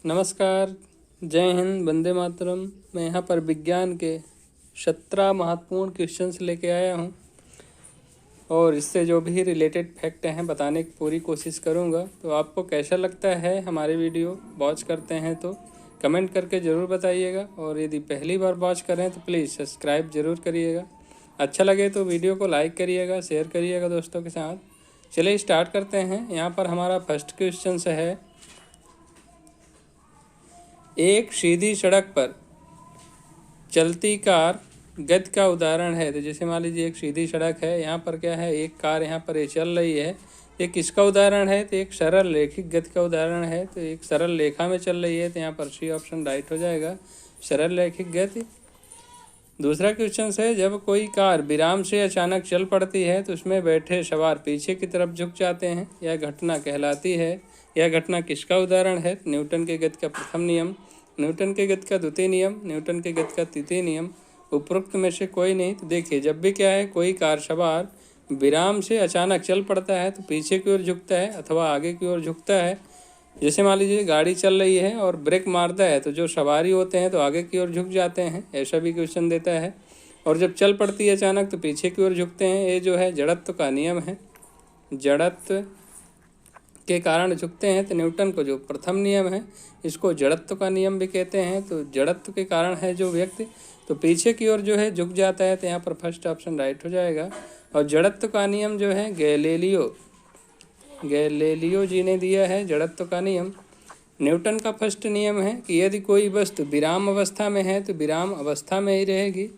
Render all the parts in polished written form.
नमस्कार, जय हिंद, वंदे मातरम। मैं यहाँ पर विज्ञान के 17 महत्वपूर्ण क्वेश्चंस लेके आया हूँ और इससे जो भी रिलेटेड फैक्ट हैं बताने की पूरी कोशिश करूँगा। तो आपको कैसा लगता है हमारे वीडियो वॉच करते हैं तो कमेंट करके ज़रूर बताइएगा, और यदि पहली बार वॉच करें तो प्लीज़ सब्सक्राइब ज़रूर करिएगा। अच्छा लगे तो वीडियो को लाइक करिएगा, शेयर करिएगा दोस्तों के साथ। चलिए स्टार्ट करते हैं। यहाँ पर हमारा फर्स्ट क्वेश्चन है, एक सीधी सड़क पर चलती कार गति का उदाहरण है। तो जैसे मान लीजिए एक सीधी सड़क है, यहाँ पर क्या है, एक कार यहाँ पर ये चल रही है। ये किसका उदाहरण है? तो एक सरल रैखिक गति का उदाहरण है। तो एक सरल रेखा में चल रही है, तो यहाँ पर सी ऑप्शन राइट हो जाएगा, सरल रैखिक गति। दूसरा क्वेश्चन है, जब कोई कार विराम से अचानक चल पड़ती है तो उसमें बैठे सवार पीछे की तरफ झुक जाते हैं। यह घटना कहलाती है। यह घटना किसका उदाहरण है? न्यूटन के गति का प्रथम नियम, न्यूटन के गति का द्वितीय नियम, न्यूटन के गति का तृतीय नियम, उपरोक्त में से कोई नहीं। तो देखिए, जब भी क्या है, कोई कार सवार विराम से अचानक चल पड़ता है तो पीछे की ओर झुकता है अथवा आगे की ओर झुकता है। जैसे मान लीजिए गाड़ी चल रही है और ब्रेक मारता है तो जो सवारी होते हैं तो आगे की ओर झुक जाते हैं, ऐसा भी क्वेश्चन देता है। और जब चल पड़ती है अचानक तो पीछे की ओर झुकते हैं। ये जो है जड़त्व का नियम है, जड़त्व के कारण झुकते हैं। तो न्यूटन को जो प्रथम नियम है इसको जड़त्व का नियम भी कहते हैं। तो जड़त्व के कारण है जो व्यक्ति तो पीछे की ओर जो है झुक जाता है। तो यहाँ पर फर्स्ट ऑप्शन राइट हो जाएगा। और जड़त्व का नियम जो है गैलीलियो जी ने दिया है, जड़त्व का नियम। न्यूटन का फर्स्ट नियम है कि यदि कोई वस्तु विराम अवस्था में है तो विराम अवस्था में ही रहेगी,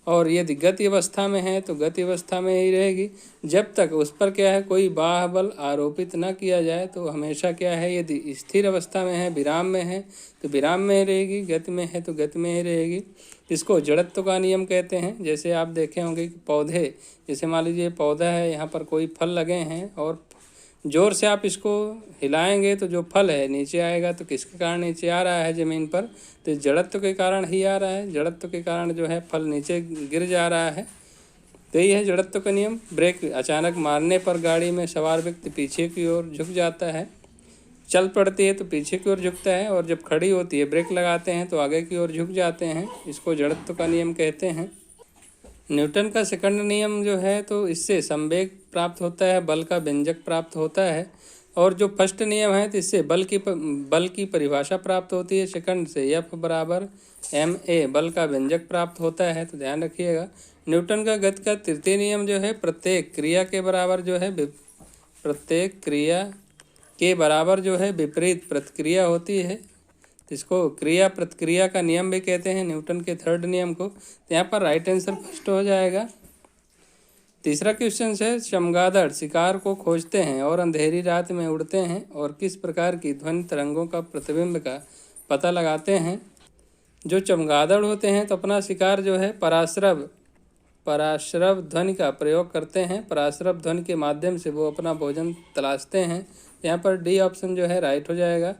और यदि गति अवस्था में है तो गति अवस्था में ही रहेगी, जब तक उस पर क्या है, कोई बाह्य बल आरोपित न किया जाए। तो हमेशा क्या है, यदि स्थिर अवस्था में है, विराम में है तो विराम में ही रहेगी, गति में है तो गति में ही रहेगी। इसको जड़त्व का नियम कहते हैं। जैसे आप देखे होंगे कि पौधे, जैसे मान लीजिए पौधा है, यहाँ पर कोई फल लगे हैं और जोर से आप इसको हिलाएंगे तो जो फल है नीचे आएगा। तो किसके कारण नीचे आ रहा है ज़मीन पर? तो जड़त्व के कारण ही आ रहा है। जड़त्व के कारण जो है फल नीचे गिर जा रहा है। तो यही है जड़त्व का नियम। ब्रेक अचानक मारने पर गाड़ी में सवार व्यक्ति पीछे की ओर झुक जाता है, चल पड़ती है तो पीछे की ओर झुकता है, और जब खड़ी होती है ब्रेक लगाते हैं तो आगे की ओर झुक जाते हैं। इसको जड़त्व का नियम कहते हैं। न्यूटन का सेकंड नियम जो है तो इससे संवेग प्राप्त होता है, बल का व्यंजक प्राप्त होता है। और जो फर्स्ट नियम है तो इससे बल की परिभाषा प्राप्त होती है। सेकंड से F बराबर ma बल का व्यंजक प्राप्त होता है। तो ध्यान रखिएगा। न्यूटन का गति का तृतीय नियम जो है, प्रत्येक क्रिया के बराबर जो है विपरीत प्रतिक्रिया होती है। इसको क्रिया प्रतिक्रिया का नियम भी कहते हैं, न्यूटन के थर्ड नियम को। तो यहाँ पर राइट आंसर फर्स्ट हो जाएगा। तीसरा क्वेश्चन है, चमगादड़ शिकार को खोजते हैं और अंधेरी रात में उड़ते हैं और किस प्रकार की ध्वनि तरंगों का प्रतिबिंब का पता लगाते हैं? जो चमगादड़ होते हैं तो अपना शिकार जो है पराश्रव ध्वनि का प्रयोग करते हैं। पराश्रव ध्वनि के माध्यम से वो अपना भोजन तलाशते हैं। यहाँ पर डी ऑप्शन जो है राइट हो जाएगा।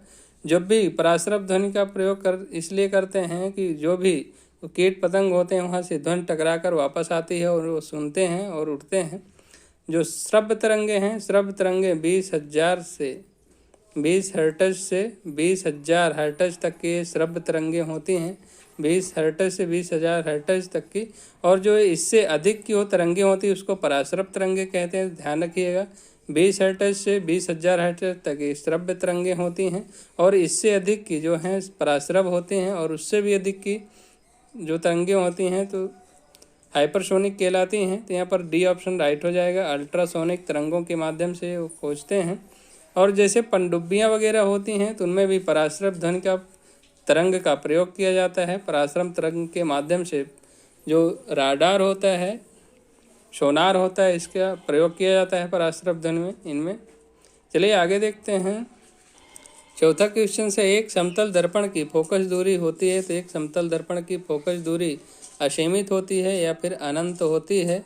जब भी पराश्रव ध्वनि का प्रयोग इसलिए करते हैं कि जो भी कीट पतंग होते हैं वहाँ से ध्वनि टकरा कर वापस आती है और वो सुनते हैं और उठते हैं। जो श्रव्य तरंगे हैं, श्रव्य तरंगे 20,000 से 20 हर्ट्ज से 20,000 हर्ट्ज तक की श्रव्य तरंगे होती हैं, 20 हर्ट्ज से 20,000 हर्ट्ज तक की। और जो इससे अधिक की वो तरंगे होती है उसको पराश्रव तरंगे कहते हैं। ध्यान रखिएगा, 20 हर्ट्ज से 20,000 हर्ट्ज तक श्रव्य तरंगे होती हैं, और इससे अधिक की जो हैं पराश्रव होते हैं, और उससे भी अधिक की जो तरंगे होती हैं तो हाइपरसोनिक कहलाती हैं। तो यहाँ पर डी ऑप्शन राइट हो जाएगा। अल्ट्रासोनिक तरंगों के माध्यम से वो खोजते हैं। और जैसे पनडुब्बियाँ वगैरह होती हैं तो उनमें भी पराश्रव ध्वनि का तरंग का प्रयोग किया जाता है। पराश्रव तरंग के माध्यम से जो राडार होता है, सोनार होता है, इसका प्रयोग किया जाता है पराश्रव ध्वनि में इनमें। चलिए आगे देखते हैं। चौथा क्वेश्चन से, एक समतल दर्पण की फोकस दूरी होती है तो एक समतल दर्पण की फोकस दूरी असीमित होती है या फिर अनंत होती है?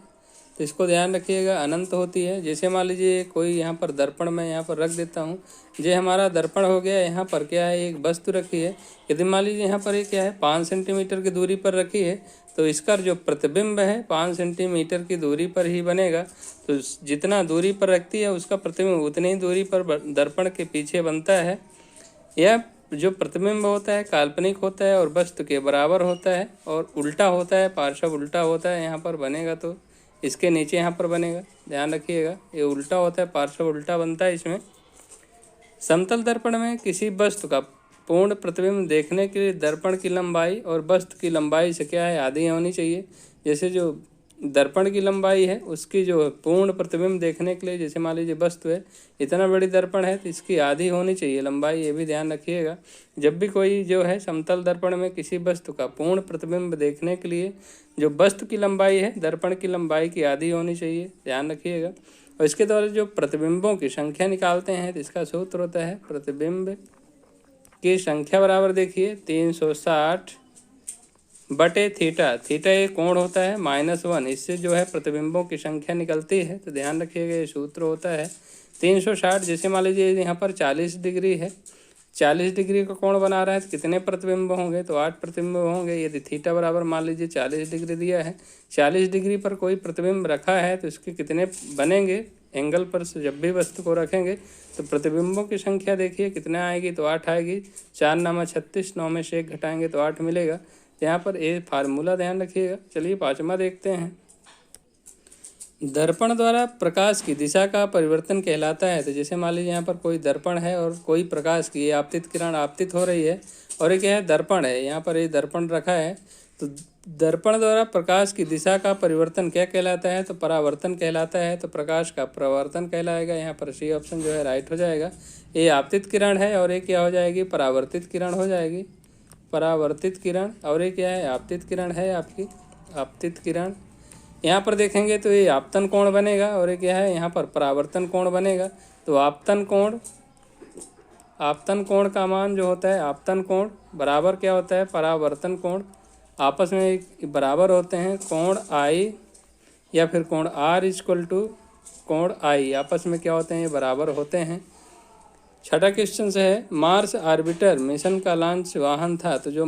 तो इसको ध्यान रखिएगा, अनंत होती है। जैसे मान लीजिए कोई यहाँ पर दर्पण मैं यहाँ पर रख देता हूँ, ये हमारा दर्पण हो गया। यहाँ पर क्या है, एक वस्तु रखी है। यदि मान लीजिए यहाँ पर क्या है, 5 सेंटीमीटर की दूरी पर रखी है, तो इसका जो प्रतिबिंब है 5 सेंटीमीटर की दूरी पर ही बनेगा। तो जितना दूरी पर रखती है उसका प्रतिबिंब उतनी ही दूरी पर दर्पण के पीछे बनता है। यह जो प्रतिबिंब होता है काल्पनिक होता है और वस्तु के बराबर होता है और उल्टा होता है, पार्श्व उल्टा होता है। यहाँ पर बनेगा तो इसके नीचे यहाँ पर बनेगा, ध्यान रखिएगा, ये उल्टा होता है, पार्श्व उल्टा बनता है इसमें। समतल दर्पण में किसी वस्तु का पूर्ण प्रतिबिंब देखने के लिए दर्पण की लंबाई और वस्तु की लंबाई से क्या है, आधी होनी चाहिए। जैसे जो दर्पण की लंबाई है उसकी जो पूर्ण प्रतिबिंब देखने के लिए, जैसे मान लीजिए वस्तु है, इतना बड़ी दर्पण है तो इसकी आधी होनी चाहिए लंबाई, ये भी ध्यान रखिएगा। जब भी कोई जो है समतल दर्पण में किसी वस्तु का पूर्ण प्रतिबिंब देखने के लिए जो वस्तु की लंबाई है दर्पण की लंबाई की आधी होनी चाहिए, ध्यान रखिएगा। और इसके द्वारा जो प्रतिबिंबों की संख्या निकालते हैं तो इसका सूत्र होता है प्रतिबिंब की संख्या बराबर देखिए 360 बटे थीटा। थीटा ये कोण होता है -1, इससे जो है प्रतिबिंबों की संख्या निकलती है। तो ध्यान रखिएगा ये सूत्र होता है 360। जैसे मान लीजिए यहाँ पर 40 डिग्री है, 40 डिग्री का कोण बना रहा है तो कितने प्रतिबिंब होंगे, तो 8 प्रतिबिंब होंगे। यदि थीटा बराबर मान लीजिए 40 डिग्री दिया है, 40 डिग्री पर कोई प्रतिबिंब रखा है तो इसके कितने बनेंगे एंगल पर से जब भी वस्तु को रखेंगे तो प्रतिबिंबों की संख्या देखिए कितने आएगी, तो 8 आएगी। 4 9 36, 9 में से 1 घटाएंगे तो 8 मिलेगा। यहाँ पर ये फार्मूला ध्यान रखिएगा। चलिए पाँचवा देखते हैं। दर्पण द्वारा प्रकाश की दिशा का परिवर्तन कहलाता है। तो जैसे मान लीजिए यहाँ पर कोई दर्पण है और कोई प्रकाश की आपतित किरण आपतित हो रही है और ये क्या है, दर्पण है, यहाँ पर ये दर्पण रखा है। तो दर्पण द्वारा प्रकाश की दिशा का परिवर्तन क्या कहलाता है, तो परावर्तन कहलाता है। तो प्रकाश का परावर्तन कहलाएगा। यहाँ पर सी ऑप्शन जो है राइट हो जाएगा। ये आपतित किरण है और ये क्या हो जाएगी, परावर्तित किरण हो जाएगी, परावर्तित किरण। और ये क्या है, आपतित किरण है आपकी, आपतित किरण। यहाँ पर देखेंगे तो ये आपतन कोण बनेगा और ये क्या है, यहाँ पर परावर्तन कोण बनेगा। तो आपतन कोण का मान जो होता है, आपतन कोण बराबर क्या होता है, परावर्तन कोण। आपस में बराबर होते हैं कोण आई या फिर कोण आर इक्वल टू कोण आई, आपस में क्या होते हैं, ये बराबर होते हैं। छठा क्वेश्चन से है, मार्स ऑर्बिटर मिशन का लॉन्च वाहन था। तो जो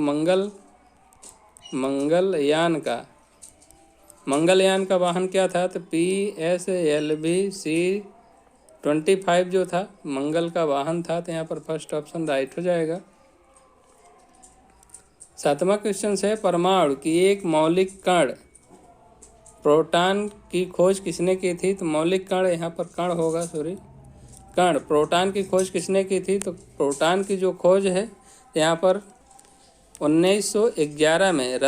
मंगलयान का वाहन क्या था, तो PSLV-C-25 जो था मंगल का वाहन था। तो यहाँ पर फर्स्ट ऑप्शन राइट हो जाएगा। सातवां क्वेश्चन है, परमाणु की एक मौलिक कण प्रोटॉन की खोज किसने की थी। तो मौलिक कण यहाँ पर कण होगा, कण, प्रोटॉन की खोज किसने की थी। तो प्रोटॉन की जो खोज है यहाँ पर 1911 में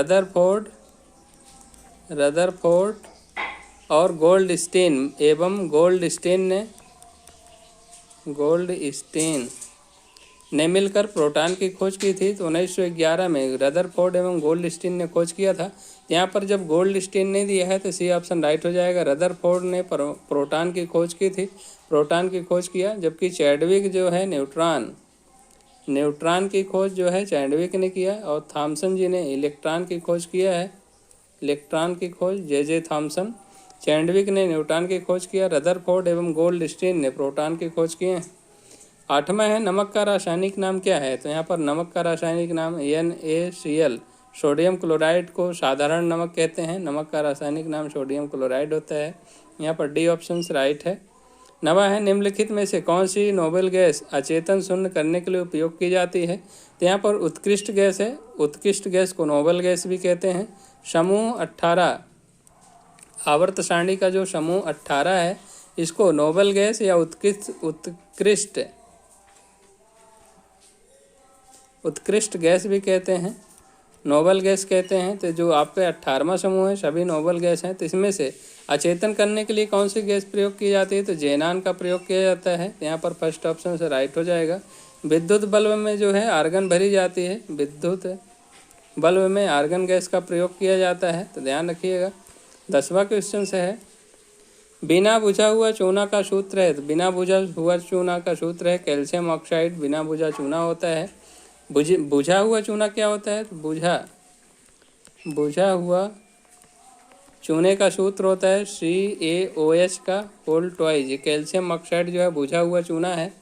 रदरफोर्ड और गोल्डस्टीन ने मिलकर प्रोटॉन की खोज की थी। तो 1911 में रदरफोर्ड एवं गोल्डस्टीन ने खोज किया था। यहाँ पर जब गोल्डस्टीन ने दिया है तो सी ऑप्शन राइट हो जाएगा। रदरफोर्ड ने प्रोटॉन की खोज की थी, प्रोटॉन की खोज किया, जबकि चैडविक जो है न्यूट्रॉन की खोज जो है चैडविक ने किया। और थॉमसन जी ने इलेक्ट्रॉन की खोज किया है, इलेक्ट्रॉन की खोज जे थॉमसन। चैडविक ने न्यूट्रॉन की खोज किया, रदरफोर्ड एवं गोल्डस्टीन ने प्रोटॉन की खोज किए हैं। आठवां है, नमक का रासायनिक नाम क्या है। तो यहाँ पर नमक का रासायनिक नाम NaCl, सोडियम क्लोराइड को साधारण नमक कहते हैं। नमक का रासायनिक नाम सोडियम क्लोराइड होता है। यहाँ पर डी ऑप्शन राइट है। नवा है, निम्नलिखित में से कौन सी नोबेल गैस अचेतन शून्य करने के लिए उपयोग की जाती है। तो यहाँ पर उत्कृष्ट गैस है, उत्कृष्ट गैस को नोबेल गैस भी कहते हैं। समूह 18 आवर्त सारणी का जो समूह 18 है इसको नोबेल गैस या उत्कृष्ट गैस भी कहते हैं, नोबेल गैस कहते हैं। तो जो आपके 18वां समूह है सभी नोबेल गैस हैं। तो इसमें से अचेतन करने के लिए कौन सी गैस प्रयोग की जाती है, तो जेनान का प्रयोग किया जाता है। यहाँ पर फर्स्ट ऑप्शन से राइट हो जाएगा। विद्युत बल्ब में जो है आर्गन भरी जाती है, विद्युत बल्ब में आर्गन गैस का प्रयोग किया जाता है। तो ध्यान रखिएगा। 10वां क्वेश्चन से है, बिना बुझा हुआ चूना का सूत्र है। तो बिना बुझा हुआ चूना का सूत्र है कैल्शियम ऑक्साइड बिना बुझा चूना होता है। बुझा हुआ चूना क्या होता है, तो बुझा हुआ चूने का सूत्र होता है CaOH का होल ट्वाइज। ये कैल्शियम ऑक्साइड जो है बुझा हुआ चूना है,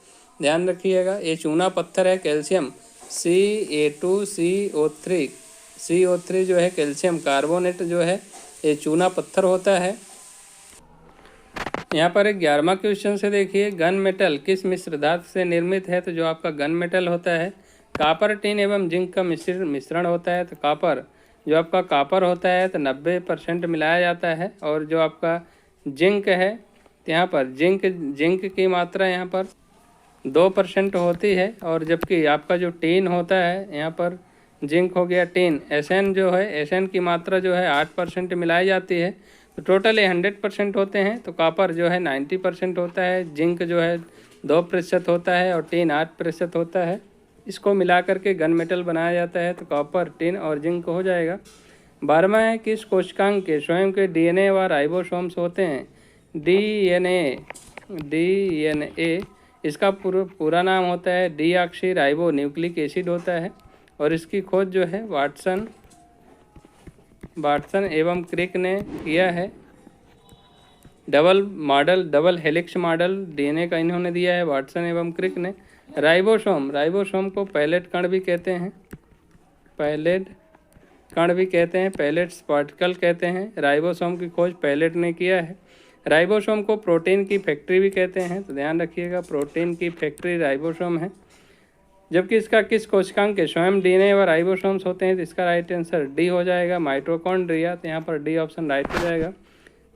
ध्यान रखिएगा। ये चूना पत्थर है कैल्शियम CA2CO3, CO3 जो है कैल्शियम कार्बोनेट जो है ये चूना पत्थर होता है। यहाँ पर 11वां क्वेश्चन से देखिए, गन मेटल किस मिश्र धातु से निर्मित है। तो जो आपका गन मेटल होता है कापर, टिन एवं जिंक का मिश्रण होता है। तो कापर, जो आपका कापर होता है तो 90% मिलाया जाता है, और जो आपका जिंक है तो यहाँ पर जिंक की मात्रा यहाँ पर 2% होती है। और जबकि आपका जो टिन होता है, यहाँ पर जिंक हो गया टिन, एसएन जो है, एसएन की मात्रा जो है 8% मिलाई जाती है। तो टोटल 100% होते हैं। तो कॉपर जो है 90% होता है, जिंक जो है 2% होता है, और टिन 8% होता है। इसको मिला करके गन मेटल बनाया जाता है। तो कॉपर, टिन और जिंक हो जाएगा। 12वां है, किस कोशिकांग के स्वयं के डीएनए व राइबोसोम्स होते हैं? डीएनए इसका पूरा नाम होता है डीऑक्सी राइबो न्यूक्लिक एसिड होता है। और इसकी खोज जो है वाटसन एवं क्रिक ने किया है। डबल हेलिक्स मॉडल डीएनए का इन्होंने दिया है, वाटसन एवं क्रिक ने। राइबोसोम को पैलेट कण भी कहते हैं, पैलेट्स पार्टिकल कहते हैं। राइबोसोम की खोज पैलेट ने किया है। राइबोसोम को प्रोटीन की फैक्ट्री भी कहते हैं, तो ध्यान रखिएगा, प्रोटीन की फैक्ट्री राइबोसोम है। जबकि इसका किस कोशिकांग के स्वयं डीएनए व राइबोसोम्स होते हैं? तो इसका राइट आंसर डी हो जाएगा, माइटोकॉन्ड्रिया। तो यहाँ पर डी ऑप्शन राइट हो जाएगा।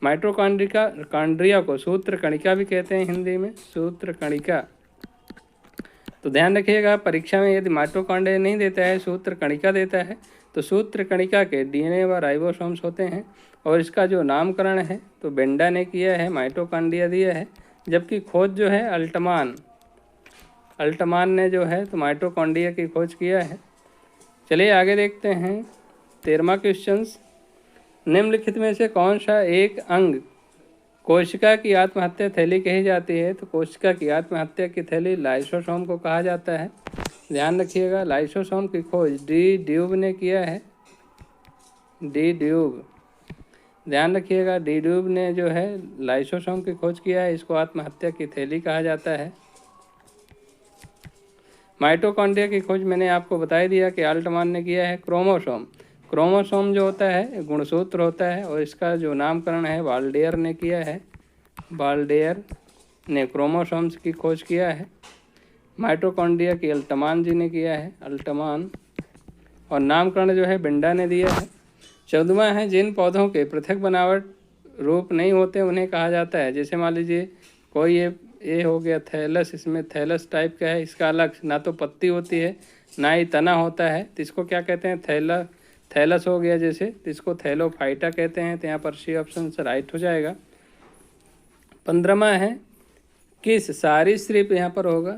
माइटोकॉन्ड्रिया को सूत्र कणिका भी कहते हैं, हिंदी में सूत्र कणिका। तो ध्यान रखिएगा, परीक्षा में यदि माइटोकॉन्ड्रिया नहीं देता है, सूत्र कणिका देता है, तो सूत्र कणिका के डीएनए व राइबोसोम्स होते हैं। और इसका जो नामकरण है तो बेंडा ने किया है, माइटोकॉन्ड्रिया दिया है। जबकि खोज जो है अल्टमान ने जो है तो माइटोकॉन्ड्रिया की खोज किया है। चलिए आगे देखते हैं 13वां क्वेश्चन। निम्नलिखित में से कौन सा एक अंग कोशिका की आत्महत्या थैली कही जाती है? तो कोशिका की आत्महत्या की थैली लाइसोसोम को कहा जाता है। ध्यान रखिएगा, लाइसोसोम की खोज डी ड्यूब ने किया है, डी ड्यूब। ध्यान रखिएगा, डी ड्यूब ने जो है लाइसोसोम की खोज किया है। इसको आत्महत्या की थैली कहा जाता है। माइटोकॉन्ड्रिया की खोज मैंने आपको बता दिया कि अल्टमान ने किया है। क्रोमोसोम जो होता है गुणसूत्र होता है, और इसका जो नामकरण है वाल्डेयर ने किया है, वाल्डेयर ने क्रोमोसोम्स की खोज किया है। माइटोकॉन्ड्रिया की अल्टमान जी ने किया है, अल्टमान। और नामकरण जो है बेंडा ने दिया है। 14वां है, जिन पौधों के पृथक बनावट रूप नहीं होते उन्हें कहा जाता है। जैसे मान लीजिए कोई ये हो गया थैलस, इसमें थैलस टाइप का है, इसका अलग ना तो पत्ती होती है ना ही तना होता है, तो इसको क्या कहते हैं? थैलस हो गया जैसे, तो इसको थैलोफाइटा कहते हैं। तो यहाँ पर सी ऑप्शन से राइट हो जाएगा। 15वां है, किस सरीसृप, यहाँ पर होगा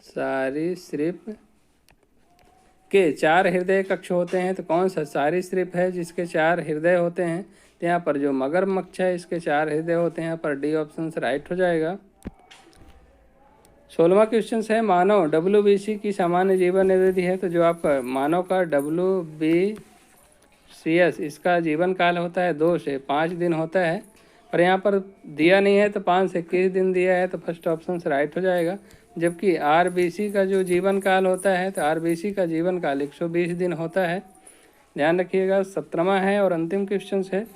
सरीसृप के 4 हृदय कक्ष होते हैं। तो कौन सा सरीसृप है जिसके 4 हृदय होते हैं? तो यहाँ पर जो मगरमच्छ है इसके 4 हृदय होते हैं। यहाँ पर डी ऑप्शन से राइट हो जाएगा। 16वां क्वेश्चन है, मानव WBC की सामान्य जीवन अवधि है। तो जो आपका मानव का WBCS इसका जीवन काल होता है 2 से 5 दिन होता है, पर यहाँ पर दिया नहीं है तो 5 से 21 दिन दिया है, तो फर्स्ट ऑप्शन से राइट हो जाएगा। जबकि RBC का जो जीवन काल होता है तो RBC का जीवन काल 120 दिन होता है। ध्यान रखिएगा। 17वां है और अंतिम क्वेश्चन है,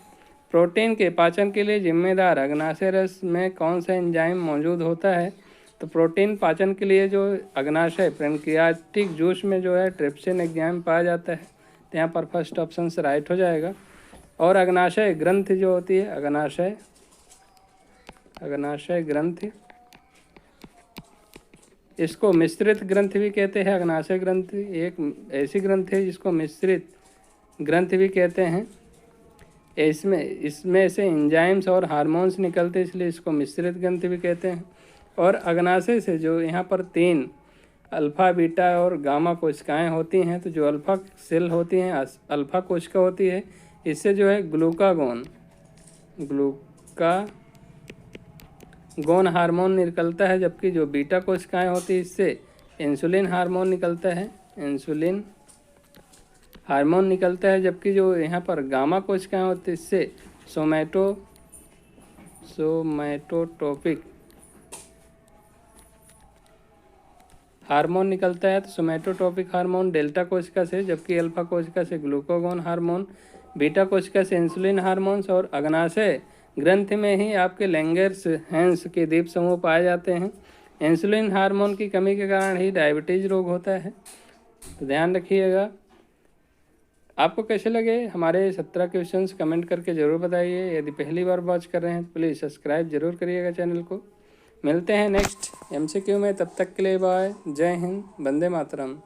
प्रोटीन के पाचन के लिए जिम्मेदार अग्नाशय रस में कौन सा एंजाइम मौजूद होता है? तो प्रोटीन पाचन के लिए जो अग्नाशय पैंक्रियाटिक जूस में जो है ट्रिप्सिन एंजाइम पाया जाता है। तो यहाँ पर फर्स्ट ऑप्शन से राइट हो जाएगा। और अग्नाशय ग्रंथि जो होती है, अग्नाशय ग्रंथि, इसको मिश्रित ग्रंथि भी कहते हैं। अग्नाशय ग्रंथि एक ऐसी ग्रंथि है जिसको मिश्रित ग्रंथि भी कहते हैं। इसमें से एंजाइम्स और हार्मोन्स निकलते हैं, इसलिए इसको मिश्रित ग्रंथि भी कहते हैं। और अग्नाशय से जो यहाँ पर 3 अल्फ़ा, बीटा और गामा कोशिकाएँ होती हैं, तो जो अल्फ़ा सेल होती हैं, अल्फ़ा कोशिका होती है, इससे जो है ग्लूकागोन हार्मोन निकलता है। जबकि जो बीटा कोशिकाएँ होती है इससे इंसुलिन हार्मोन निकलता है, इंसुलिन हार्मोन निकलता है। जबकि जो यहाँ पर गामा कोशिकाएँ होती है इससे सोमैटोट्रोपिक हार्मोन निकलता है। तो सोमैटोट्रोपिक हार्मोन डेल्टा कोशिका से, जबकि अल्फा कोशिका से ग्लूकागोन हार्मोन, बीटा कोशिका से इंसुलिन हार्मोन्स, और अग्नाशय ग्रंथि में ही आपके लैंगर्स हैंस के द्वीप समूह पाए जाते हैं। इंसुलिन हार्मोन की कमी के कारण ही डायबिटीज़ रोग होता है, तो ध्यान रखिएगा। आपको कैसे लगे हमारे 17 क्वेश्चंस कमेंट करके ज़रूर बताइए। यदि पहली बार वॉच कर रहे हैं तो प्लीज़ सब्सक्राइब जरूर करिएगा चैनल को। मिलते हैं नेक्स्ट MCQ में, तब तक के लिए बाय। जय हिंद, वंदे मातरम।